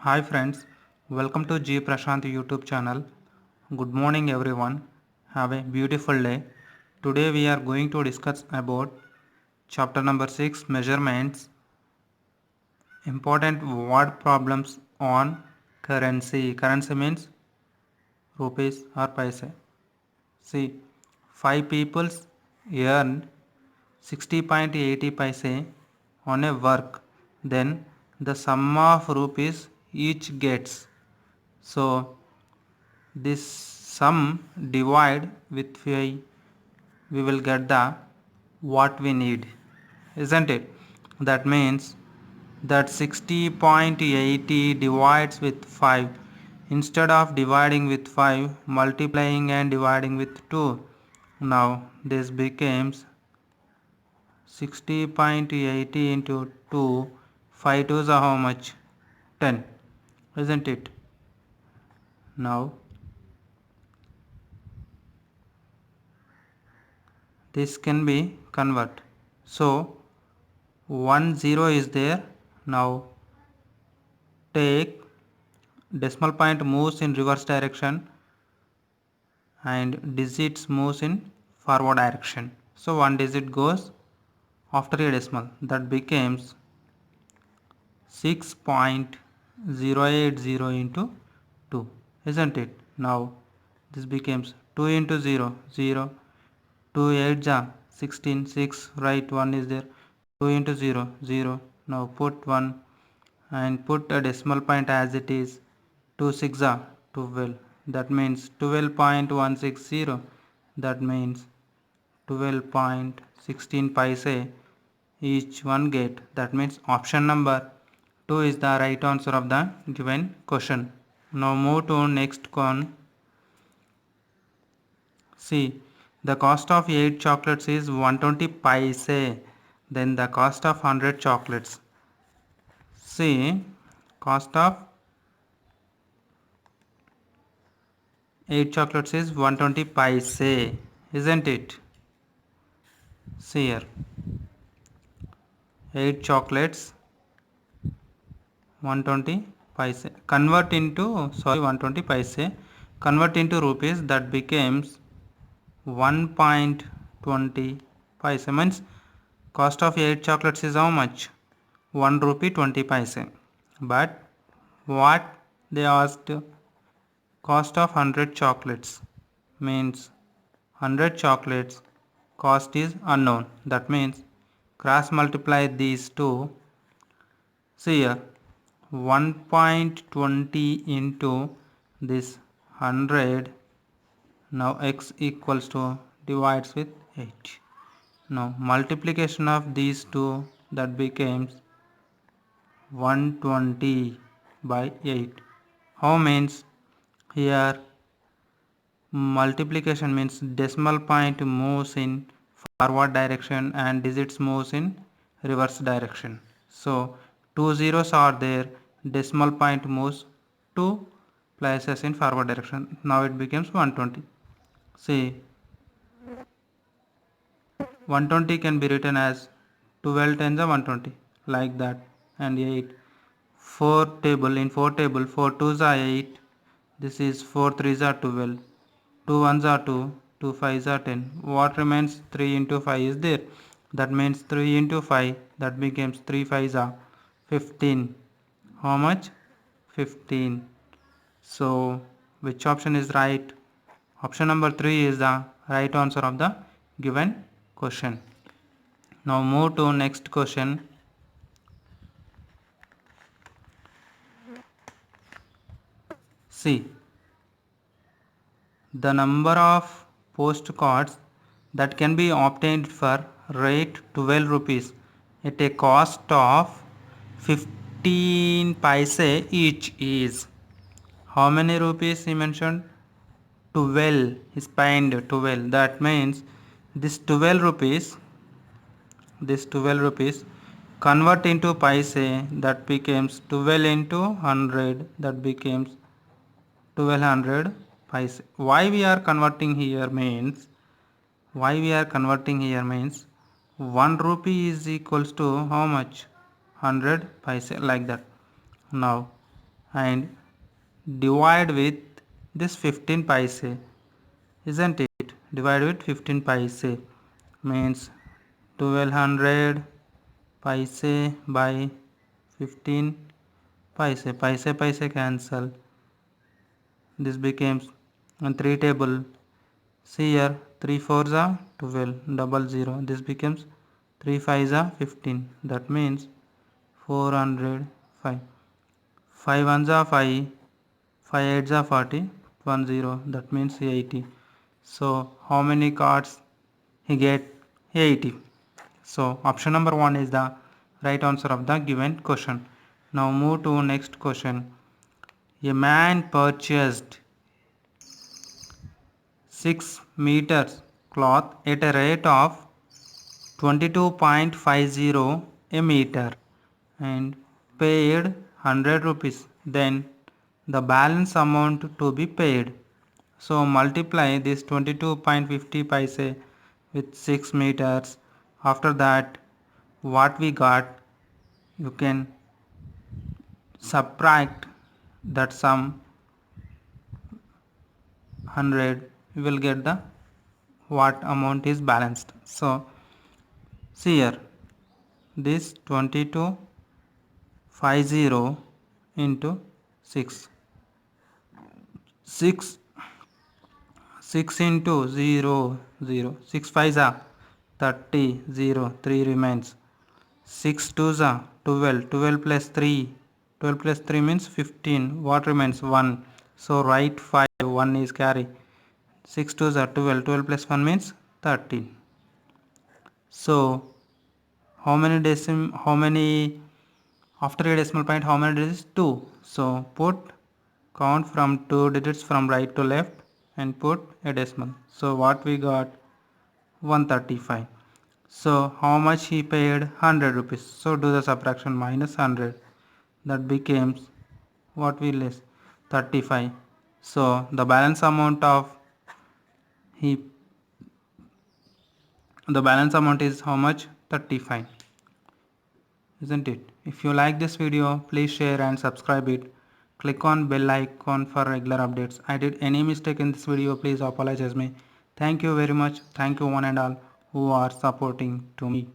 Hi friends, welcome to G Prashant YouTube channel. Good morning everyone. Have a beautiful day. Today we are going to discuss about chapter number 6 measurements, important word problems on currency. Currency means rupees or paise. See, 5 people earned 60.80 paise on a work. Then the sum of rupees each gets. So this sum divide with 5, we will get the what we need, isn't it? That means that 60.80 divides with 5. Instead of dividing with 5, multiplying and dividing with 2. Now this becomes 60.80 into 2. 5 twos are how much? 10, isn't it? Now this can be convert. So 1 0 is there. Now take decimal point moves in reverse direction and digits moves in forward direction. So one digit goes after a decimal, that becomes 6.080 into 2, isn't it? Now this becomes 2 into 0, 0, 2 8 ja 16, 6, right, 1 is there, 2 into 0, 0. Now put 1 and put a decimal point as it is. 2 6 are 12, that means 12.160, that means 12.16 paise each one get. That means option number 2 is the right answer of the given question. Now move to next one. See, the cost of 8 chocolates is 120 paise. Then the cost of 100 chocolates. See, cost of 8 chocolates is 120 paise, isn't it? See here, 8 chocolates 120 paise. Convert into, 120 paise. Convert into rupees, that becomes 1.20 paise. Means cost of 8 chocolates is how much? 1 rupee 20 paise. But what they asked, cost of 100 chocolates, means 100 chocolates cost is unknown. That means cross multiply these two. See here, 1.20 into this 100. Now x equals to divides with 8. Now multiplication of these two, that becomes 120 by 8. How means here multiplication means decimal point moves in forward direction and digits moves in reverse direction. So two zeros are there, decimal point moves 2 places in forward direction. Now it becomes 120. See, 120 can be written as 12 tens are 120, like that, and 8. 4 table, in 4 table, 4 twos are 8. This is 4 threes are 12. 2 ones are 2. 2 fives are 10. What remains? 3 into 5 is there. That means 3 into 5, that becomes 3 fives are 15. How much? 15. So which option is right? Option number 3 is the right answer of the given question. Now move to next question. See, the number of postcards that can be obtained for rate 12 rupees at a cost of 15 paise each is. How many rupees he mentioned? 12 is spent 12. That means this 12 rupees, convert into paise, that becomes 12 into 100, that becomes 1200 paise. Why we are converting here means 1 rupee is equals to how much? 100 paise, like that. Now and divide with this 15 paise, isn't it? Divide with 15 paise means 1200 paise by 15 paise. Paise cancel. This becomes on 3 table. See here, 3 4s are 12, double 0. This becomes 3 5s are 15. That means 405. 5 ones are 5, 5 8s are 40, 1 0. That means 80. So how many cards he get? 80. So option number 1 is the right answer of the given question. Now move to next question. A man purchased 6 meters cloth at a rate of 22.50 a meter and paid 100 rupees. Then the balance amount to be paid. So multiply this 22.50 paise with 6 meters. After that, what we got, you can subtract that sum 100, you will get the what amount is balanced. So see here, this 2250 into 6, 6 into 0 0, 6 5s are 30, 0 3 remains, 6 2s are 12, 12 plus 3, 12 plus 3 means 15, what remains 1, so write 5, 1 is carry, 6 2s are 12, 12 plus 1 means 13. So how many after a decimal point how many digits? 2. So put count from 2 digits from right to left and put a decimal. So what we got? 135. So how much he paid? 100 rupees. So do the subtraction, minus 100. That becomes what we less? 35. So the balance amount of he the balance amount is how much? 35. Isn't it? If you like this video, please share and subscribe it. Click on bell icon for regular updates. I did any mistake in this video, please apologize me. Thank you very much. Thank you one and all who are supporting to me.